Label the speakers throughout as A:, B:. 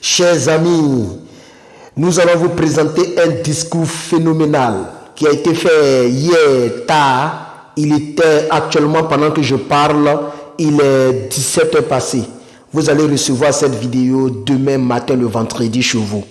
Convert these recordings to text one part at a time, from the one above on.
A: Chers amis, nous allons vous présenter un discours phénoménal qui a été fait hier tard. Il était actuellement, pendant que je parle, il est 17h passé. Vous allez recevoir cette vidéo demain matin, le vendredi, chez vous.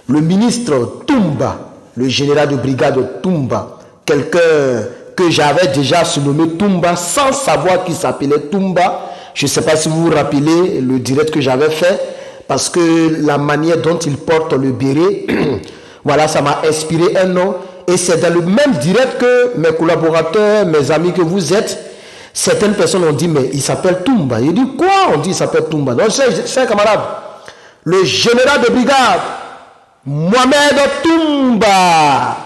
A: Le ministre Toumba, le général de brigade Toumba, quelqu'un que j'avais déjà surnommé Toumba sans savoir qu'il s'appelait Toumba. Je ne sais pas si vous vous rappelez le direct que j'avais fait, parce que la manière dont il porte le béret, voilà, ça m'a inspiré un nom. Et c'est dans le même direct que mes collaborateurs, mes amis que vous êtes, certaines personnes ont dit, mais il s'appelle Toumba. Il dit, quoi? On dit, il s'appelle Toumba. Donc, c'est un camarade. Le général de brigade, Mohamed Toumba.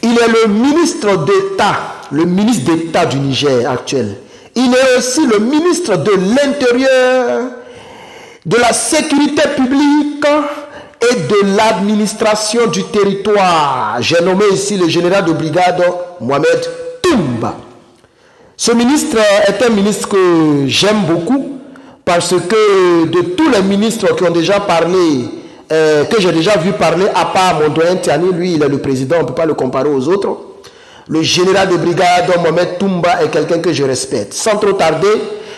A: Il est le ministre d'État du Niger actuel. Il est aussi le ministre de l'Intérieur, de la sécurité publique et de l'administration du territoire. J'ai nommé ici le général de brigade Mohamed Toumba. Ce ministre est un ministre que j'aime beaucoup parce que de tous les ministres qui ont déjà parlé, que j'ai déjà vu parler, à part mon doyen Tiani, lui il est le président, on ne peut pas le comparer aux autres. Le général de brigade Mohamed Toumba est quelqu'un que je respecte. Sans trop tarder,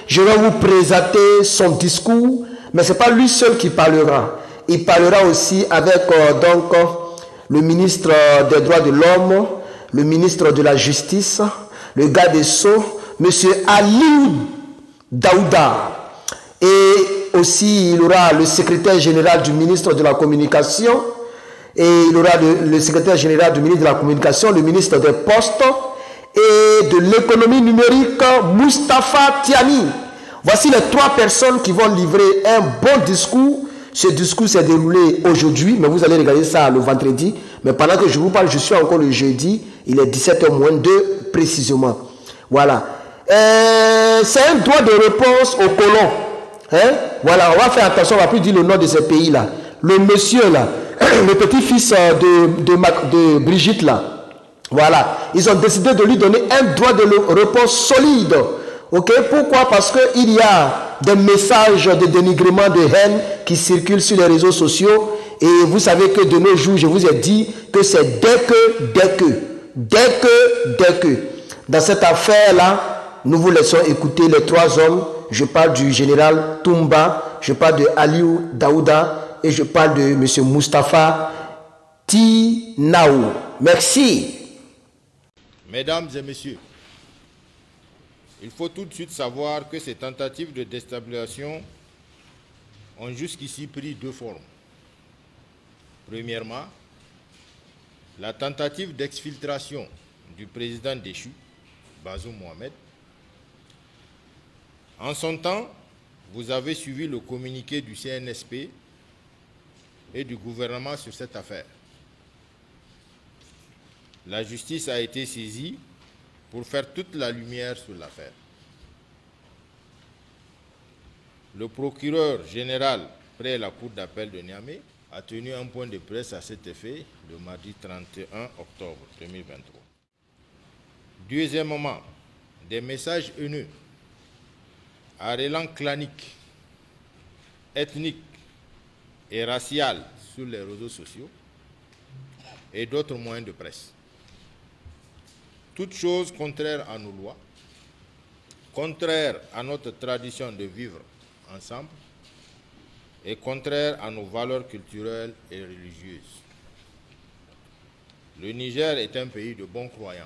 A: je vais vous présenter son discours, mais ce n'est pas lui seul qui parlera. Il parlera aussi avec le ministre des droits de l'homme, le ministre de la justice, le garde des Sceaux, M. Aliou Daouda. Et aussi, il aura le secrétaire général du ministre de la Communication, et il aura le secrétaire général du ministre de la Communication, le ministre des Postes et de l'économie numérique, Moustapha Tiani. Voici les trois personnes qui vont livrer un bon discours. Ce discours s'est déroulé aujourd'hui, mais vous allez regarder ça le vendredi. Mais pendant que je vous parle, je suis encore le jeudi. Il est 17h moins 2 précisément. Voilà. C'est un droit de réponse au colon. Hein? Voilà, on va faire attention, on va plus dire le nom de ce pays-là. Le monsieur là, le petit-fils de Brigitte là, voilà, ils ont décidé de lui donner un droit de réponse solide. Ok, pourquoi? Parce qu'il y a des messages de dénigrement, de haine qui circulent sur les réseaux sociaux. Et vous savez que de nos jours, je vous ai dit que c'est dès que. Dans cette affaire-là, nous vous laissons écouter les trois hommes. Je parle du général Toumba, je parle de Aliou Daouda et je parle de M. Moustapha Tinaou. Merci.
B: Mesdames et messieurs, il faut tout de suite savoir que ces tentatives de déstabilisation ont jusqu'ici pris deux formes. Premièrement, la tentative d'exfiltration du président déchu, Bazoum Mohamed. En son temps, vous avez suivi le communiqué du CNSP et du gouvernement sur cette affaire. La justice a été saisie pour faire toute la lumière sur l'affaire. Le procureur général près la cour d'appel de Niamey a tenu un point de presse à cet effet le mardi 31 octobre 2023. Deuxièmement, des messages haineux à relance clanique, ethnique et racial sur les réseaux sociaux et d'autres moyens de presse. Toutes choses contraires à nos lois, contraires à notre tradition de vivre ensemble et contraires à nos valeurs culturelles et religieuses. Le Niger est un pays de bons croyants.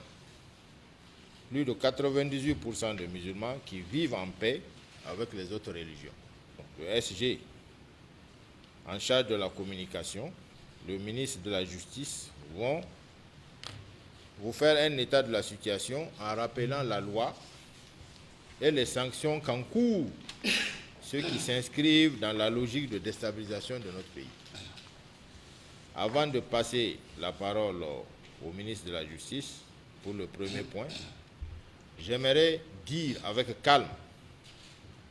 B: Plus de 98% de musulmans qui vivent en paix avec les autres religions. Le SG, en charge de la communication, le ministre de la Justice vont vous faire un état de la situation en rappelant la loi et les sanctions qu'encourent ceux qui s'inscrivent dans la logique de déstabilisation de notre pays. Avant de passer la parole au ministre de la Justice pour le premier point, j'aimerais dire avec calme,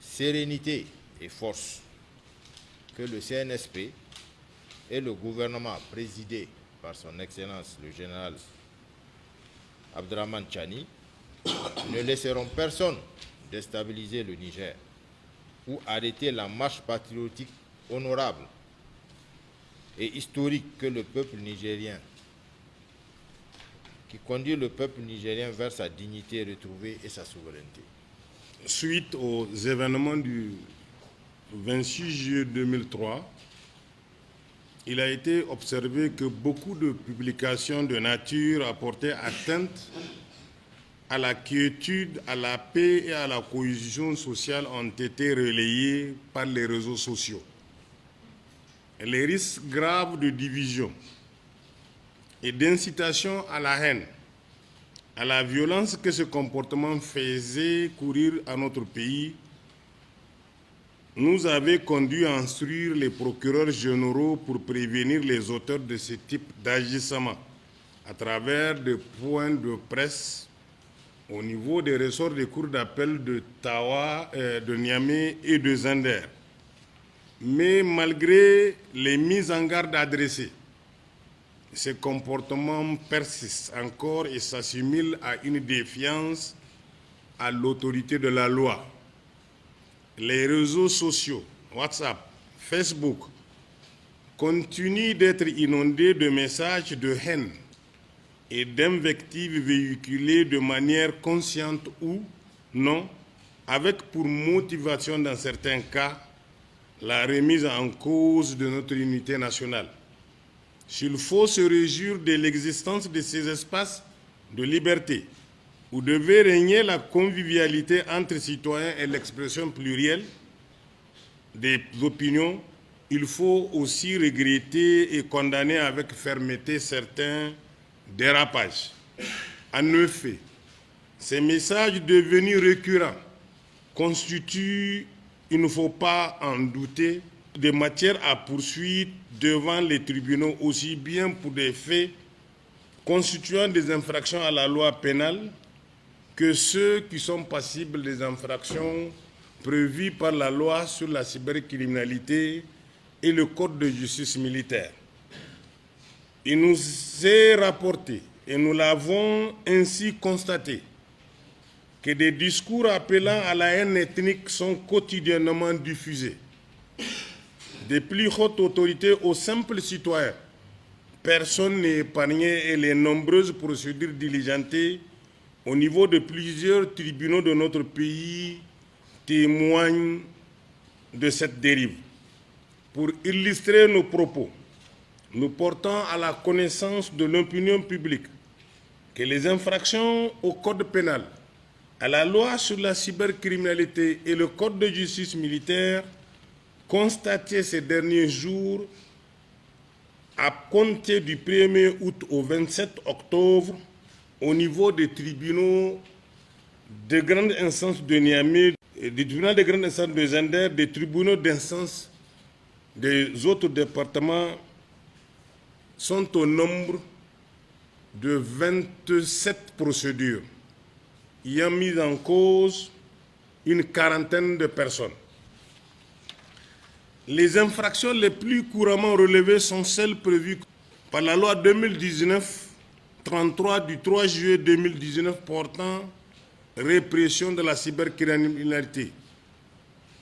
B: sérénité et force que le CNSP et le gouvernement présidé par son Excellence le général Abdraman Chani ne laisseront personne déstabiliser le Niger ou arrêter la marche patriotique honorable et historique que le peuple nigérien, qui conduit le peuple nigérien vers sa dignité retrouvée et sa souveraineté.
C: Suite aux événements du 26 juillet 2003, il a été observé que beaucoup de publications de nature à porter atteinte à la quiétude, à la paix et à la cohésion sociale ont été relayées par les réseaux sociaux. Les risques graves de division et d'incitation à la haine, à la violence que ce comportement faisait courir à notre pays, nous avaient conduit à instruire les procureurs généraux pour prévenir les auteurs de ce type d'agissement à travers des points de presse au niveau des ressorts des cours d'appel de Tawa, de Niamey et de Zender. Mais malgré les mises en garde adressées, ces comportements persistent encore et s'assimilent à une défiance à l'autorité de la loi. Les réseaux sociaux, WhatsApp, Facebook, continuent d'être inondés de messages de haine et d'invectives véhiculées de manière consciente ou non, avec pour motivation dans certains cas la remise en cause de notre unité nationale. S'il faut se réjouir de l'existence de ces espaces de liberté, où devait régner la convivialité entre citoyens et l'expression plurielle des opinions, il faut aussi regretter et condamner avec fermeté certains dérapages. En effet, ces messages devenus récurrents constituent, il ne faut pas en douter, des matières à poursuite devant les tribunaux, aussi bien pour des faits constituant des infractions à la loi pénale que ceux qui sont passibles des infractions prévues par la loi sur la cybercriminalité et le code de justice militaire. Il nous est rapporté, et nous l'avons ainsi constaté, que des discours appelant à la haine ethnique sont quotidiennement diffusés. Des plus hautes autorités aux simples citoyens, personne n'est épargné et les nombreuses procédures diligentées au niveau de plusieurs tribunaux de notre pays témoignent de cette dérive. Pour illustrer nos propos, nous portons à la connaissance de l'opinion publique que les infractions au code pénal, à la loi sur la cybercriminalité et le code de justice militaire constatées ces derniers jours à compter du 1er août au 27 octobre au niveau des tribunaux de grande instance de Niamey, des tribunaux de grande instance de Zender, des tribunaux d'instance des autres départements sont au nombre de 27 procédures ayant mis en cause une quarantaine de personnes. Les infractions les plus couramment relevées sont celles prévues par la loi 2019-33 du 3 juillet 2019 portant répression de la cybercriminalité.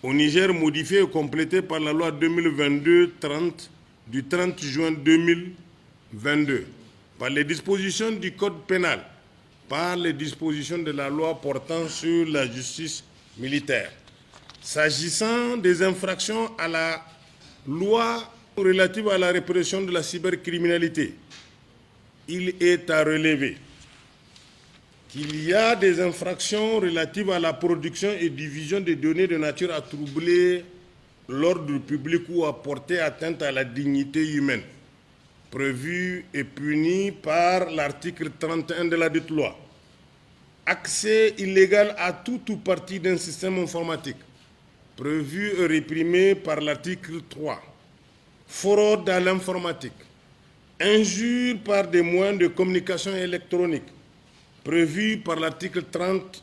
C: Au Niger, modifiée et complétée par la loi 2022-30 du 30 juin 2022, par les dispositions du code pénal, par les dispositions de la loi portant sur la justice militaire. S'agissant des infractions à la loi relative à la répression de la cybercriminalité, il est à relever qu'il y a des infractions relatives à la production et diffusion des données de nature à troubler l'ordre public ou à porter atteinte à la dignité humaine, prévues et punies par l'article 31 de la dite loi. Accès illégal à tout ou partie d'un système informatique, prévu et réprimé par l'article 3. Fraude à l'informatique. Injure par des moyens de communication électronique, prévu par l'article 30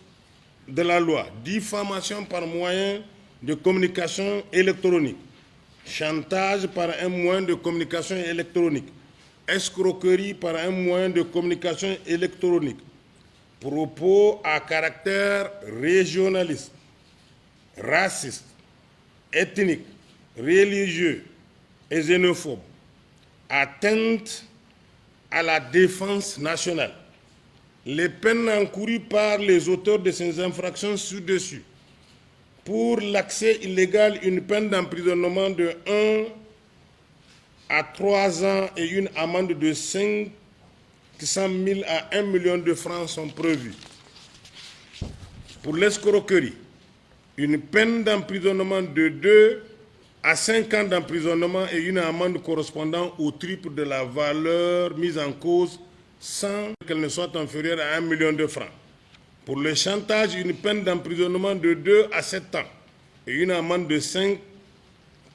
C: de la loi. Diffamation par moyen de communication électronique. Chantage par un moyen de communication électronique. Escroquerie par un moyen de communication électronique. Propos à caractère régionaliste, raciste, ethniques, religieux et xénophobes, atteinte à la défense nationale. Les peines encourues par les auteurs de ces infractions ci-dessus. Pour l'accès illégal, une peine d'emprisonnement de 1 à 3 ans et une amende de 500 000 à 1 million de francs sont prévues. Pour l'escroquerie, une peine d'emprisonnement de 2 à 5 ans d'emprisonnement et une amende correspondant au triple de la valeur mise en cause sans qu'elle ne soit inférieure à 1 million de francs. Pour le chantage, une peine d'emprisonnement de 2 à 7 ans et une amende de 5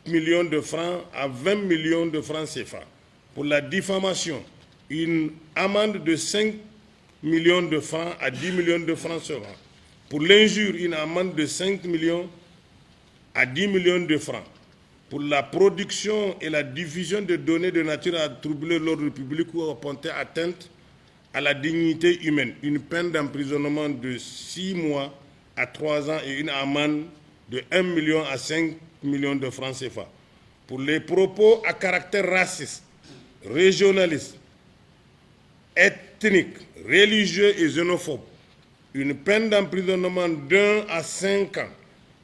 C: millions de francs à 20 millions de francs CFA. Pour la diffamation, une amende de 5 millions de francs à 10 millions de francs CFA. Pour l'injure, une amende de 5 millions à 10 millions de francs. Pour la production et la diffusion de données de nature à troubler l'ordre public ou à porter atteinte à la dignité humaine, une peine d'emprisonnement de 6 mois à 3 ans et une amende de 1 million à 5 millions de francs CFA. Pour les propos à caractère raciste, régionaliste, ethnique, religieux et xénophobe, une peine d'emprisonnement d'1 à 5 ans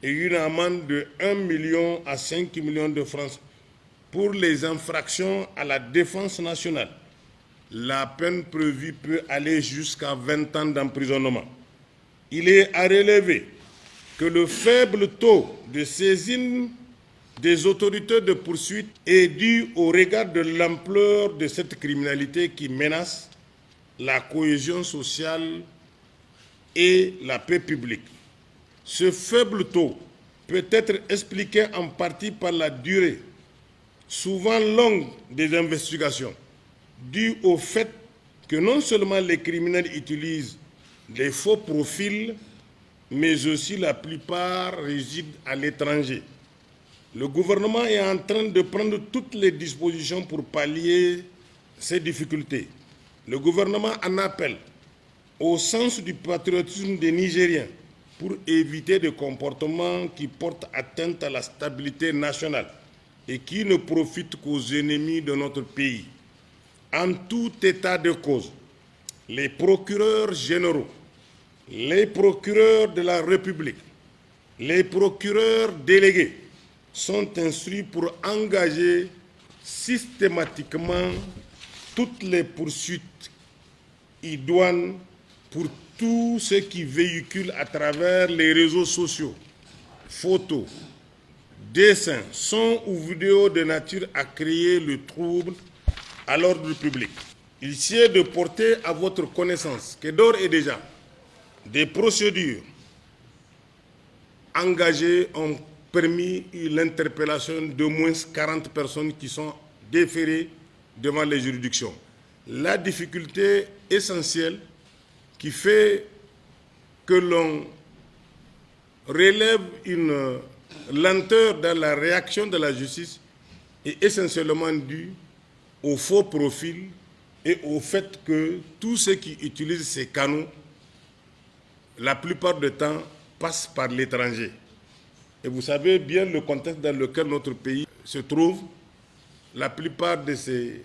C: et une amende de 1 million à 5 millions de francs. Pour les infractions à la défense nationale, la peine prévue peut aller jusqu'à 20 ans d'emprisonnement. Il est à relever que le faible taux de saisine des autorités de poursuite est dû au regard de l'ampleur de cette criminalité qui menace la cohésion sociale et la paix publique. Ce faible taux peut être expliqué en partie par la durée, souvent longue, des investigations, due au fait que non seulement les criminels utilisent des faux profils, mais aussi la plupart résident à l'étranger. Le gouvernement est en train de prendre toutes les dispositions pour pallier ces difficultés. Le gouvernement en appelle au sens du patriotisme des Nigériens pour éviter des comportements qui portent atteinte à la stabilité nationale et qui ne profitent qu'aux ennemis de notre pays. En tout état de cause, les procureurs généraux, les procureurs de la République, les procureurs délégués sont instruits pour engager systématiquement toutes les poursuites idoines pour tous ceux qui véhiculent à travers les réseaux sociaux, photos, dessins, sons ou vidéos de nature à créer le trouble à l'ordre public. Il sied de porter à votre connaissance que d'ores et déjà, des procédures engagées ont permis l'interpellation d'au moins 40 personnes qui sont déférées devant les juridictions. La difficulté essentielle qui fait que l'on relève une lenteur dans la réaction de la justice est essentiellement due au faux profil et au fait que tous ceux qui utilisent ces canaux, la plupart du temps, passent par l'étranger. Et vous savez bien le contexte dans lequel notre pays se trouve. La plupart de ces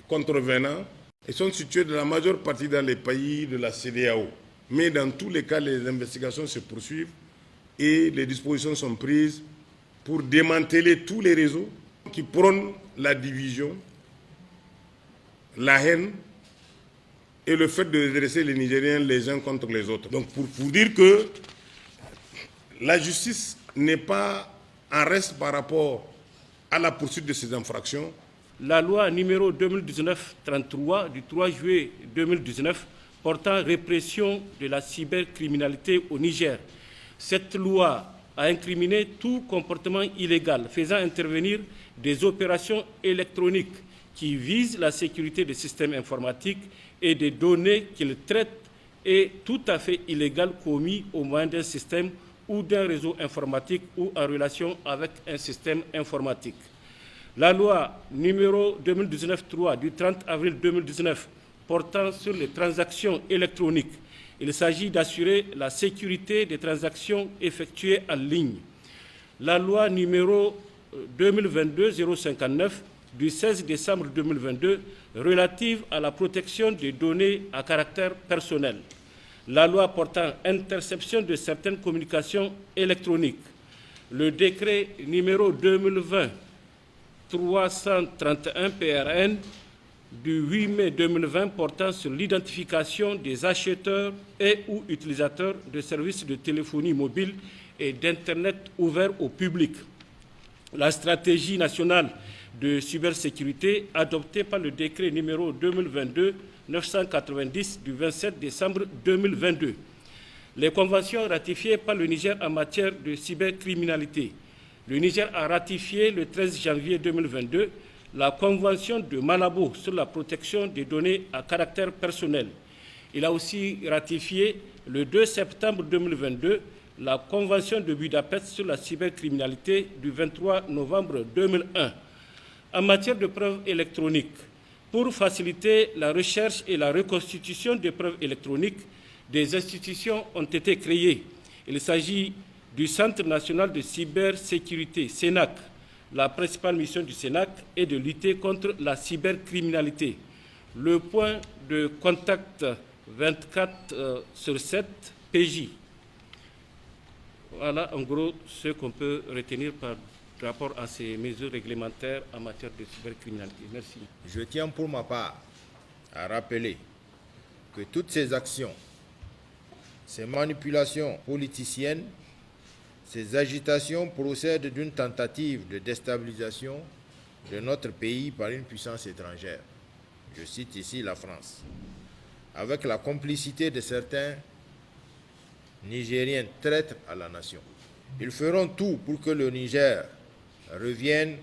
C: contrevenants sont situés dans la majeure partie dans les pays de la CEDEAO. Mais dans tous les cas, les investigations se poursuivent et les dispositions sont prises pour démanteler tous les réseaux qui prônent la division, la haine et le fait de dresser les Nigériens les uns contre les autres. Donc pour dire que la justice n'est pas en reste par rapport à la poursuite de ces infractions.
D: La loi numéro 2019-33 du 3 juillet 2019 portant répression de la cybercriminalité au Niger. Cette loi a incriminé tout comportement illégal faisant intervenir des opérations électroniques qui visent la sécurité des systèmes informatiques et des données qu'ils traitent est tout à fait illégal commis au moyen d'un système ou d'un réseau informatique ou en relation avec un système informatique. La loi numéro 2019-3 du 30 avril 2019 portant sur les transactions électroniques, il s'agit d'assurer la sécurité des transactions effectuées en ligne. la loi numéro 2022-059 du 16 décembre 2022 relative à la protection des données à caractère personnel, la loi portant interception de certaines communications électroniques, le décret numéro 2020-331 PRN du 8 mai 2020 portant sur l'identification des acheteurs et ou utilisateurs de services de téléphonie mobile et d'Internet ouverts au public, la stratégie nationale de cybersécurité adoptée par le décret numéro 2022-990 du 27 décembre 2022, les conventions ratifiées par le Niger en matière de cybercriminalité. Le Niger a ratifié le 13 janvier 2022 la Convention de Malabo sur la protection des données à caractère personnel. Il a aussi ratifié le 2 septembre 2022 la Convention de Budapest sur la cybercriminalité du 23 novembre 2001. En matière de preuves électroniques, pour faciliter la recherche et la reconstitution des preuves électroniques, des institutions ont été créées. Il s'agit du Centre national de cybersécurité, CNAC. La principale mission du CNAC est de lutter contre la cybercriminalité. Le point de contact 24/7 PJ. Voilà en gros ce qu'on peut retenir par rapport à ces mesures réglementaires en matière de cybercriminalité. Merci.
B: Je tiens pour ma part à rappeler que toutes ces actions, ces manipulations politiciennes, ces agitations procèdent d'une tentative de déstabilisation de notre pays par une puissance étrangère. Je cite ici la France, avec la complicité de certains Nigériens traîtres à la nation. Ils feront tout pour que le Niger revienne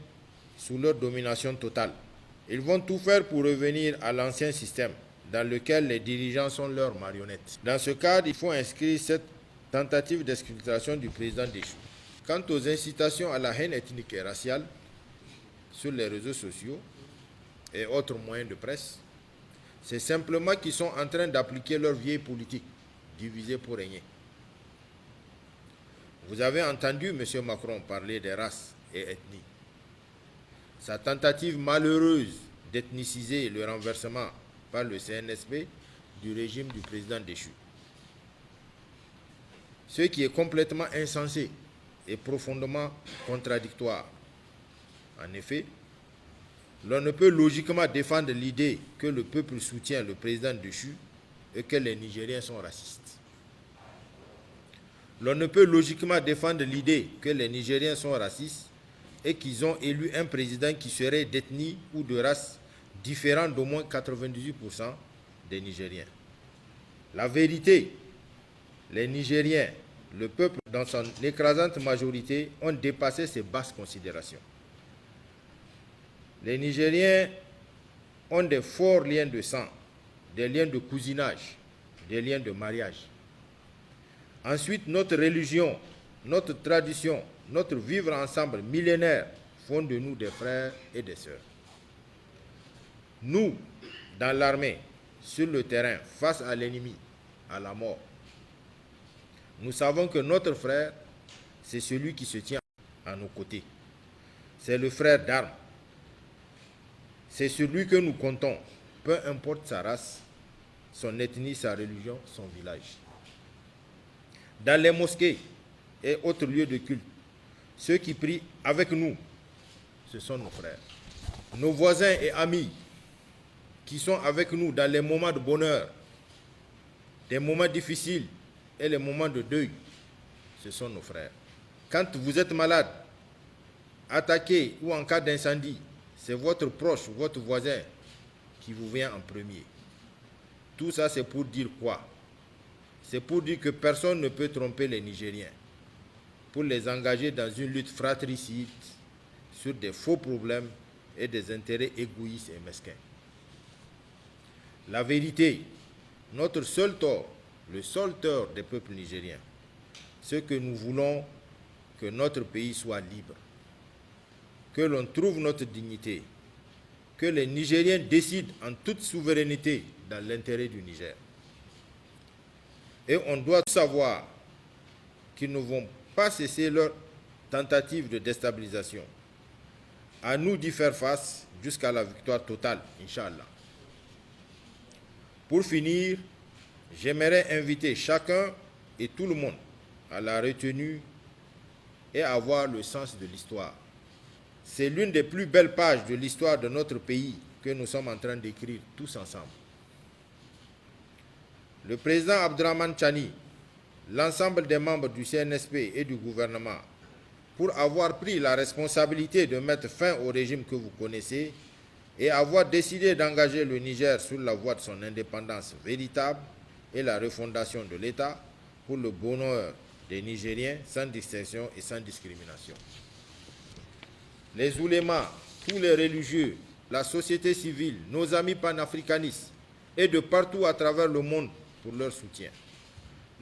B: sous leur domination totale. Ils vont tout faire pour revenir à l'ancien système dans lequel les dirigeants sont leurs marionnettes. Dans ce cadre, il faut inscrire cette tentative d'exfiltration du président déchu. Quant aux incitations à la haine ethnique et raciale sur les réseaux sociaux et autres moyens de presse, c'est simplement qu'ils sont en train d'appliquer leur vieille politique, diviser pour régner. Vous avez entendu M. Macron parler des races et ethnies. Sa tentative malheureuse d'ethniciser le renversement par le CNSP du régime du président déchu. Ce qui est complètement insensé et profondément contradictoire. En effet, l'on ne peut logiquement défendre l'idée que le peuple soutient le président déchu et que les Nigériens sont racistes. L'on ne peut logiquement défendre l'idée que les Nigériens sont racistes et qu'ils ont élu un président qui serait d'ethnie ou de race différente d'au moins 98% des Nigériens. La vérité, les Nigériens, le peuple dans son écrasante majorité, ont dépassé ces basses considérations. Les Nigériens ont des forts liens de sang, des liens de cousinage, des liens de mariage. Ensuite, notre religion, notre tradition, notre vivre ensemble millénaire font de nous des frères et des sœurs. Nous, dans l'armée, sur le terrain, face à l'ennemi, à la mort, nous savons que notre frère, c'est celui qui se tient à nos côtés. C'est le frère d'armes. C'est celui que nous comptons, peu importe sa race, son ethnie, sa religion, son village. Dans les mosquées et autres lieux de culte, ceux qui prient avec nous, ce sont nos frères. Nos voisins et amis qui sont avec nous dans les moments de bonheur, des moments difficiles et les moments de deuil, ce sont nos frères. Quand vous êtes malade, attaqué ou en cas d'incendie, c'est votre proche, votre voisin qui vous vient en premier. Tout ça, c'est pour dire quoi? C'est pour dire que personne ne peut tromper les Nigériens, pour les engager dans une lutte fratricide sur des faux problèmes et des intérêts égoïstes et mesquins. La vérité, notre seul tort, le seul tort des peuples nigériens, c'est que nous voulons que notre pays soit libre, que l'on trouve notre dignité, que les Nigériens décident en toute souveraineté dans l'intérêt du Niger. Et on doit savoir qu'ils ne vont pas cesser leur tentatives de déstabilisation. À nous d'y faire face jusqu'à la victoire totale, Inch'Allah. Pour finir, j'aimerais inviter chacun et tout le monde à la retenue et à avoir le sens de l'histoire. C'est l'une des plus belles pages de l'histoire de notre pays que nous sommes en train d'écrire tous ensemble. Le président Abdrahmane Tchani, l'ensemble des membres du CNSP et du gouvernement, pour avoir pris la responsabilité de mettre fin au régime que vous connaissez et avoir décidé d'engager le Niger sur la voie de son indépendance véritable et la refondation de l'État pour le bonheur des Nigériens sans distinction et sans discrimination. Les oulémas, tous les religieux, la société civile, nos amis panafricanistes et de partout à travers le monde pour leur soutien.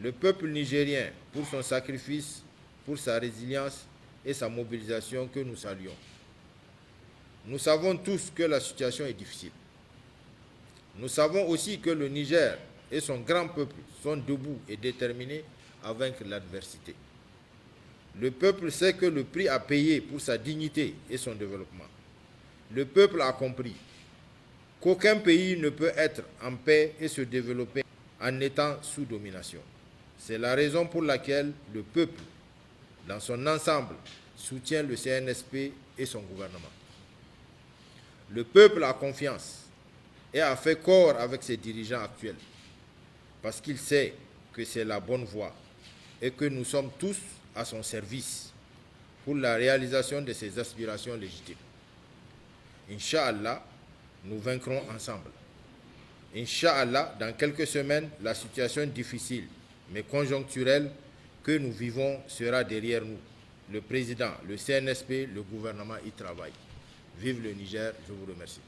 B: Le peuple nigérien pour son sacrifice, pour sa résilience et sa mobilisation que nous saluons. Nous savons tous que la situation est difficile. Nous savons aussi que le Niger et son grand peuple sont debout et déterminés à vaincre l'adversité. Le peuple sait que le prix à payer pour sa dignité et son développement. Le peuple a compris qu'aucun pays ne peut être en paix et se développer en étant sous domination. C'est la raison pour laquelle le peuple, dans son ensemble, soutient le CNSP et son gouvernement. Le peuple a confiance et a fait corps avec ses dirigeants actuels parce qu'il sait que c'est la bonne voie et que nous sommes tous à son service pour la réalisation de ses aspirations légitimes. Inch'Allah, nous vaincrons ensemble. Inch'Allah, dans quelques semaines, la situation difficile mais conjoncturelle que nous vivons sera derrière nous. Le président, le CNSP, le gouvernement y travaillent. Vive le Niger, je vous remercie.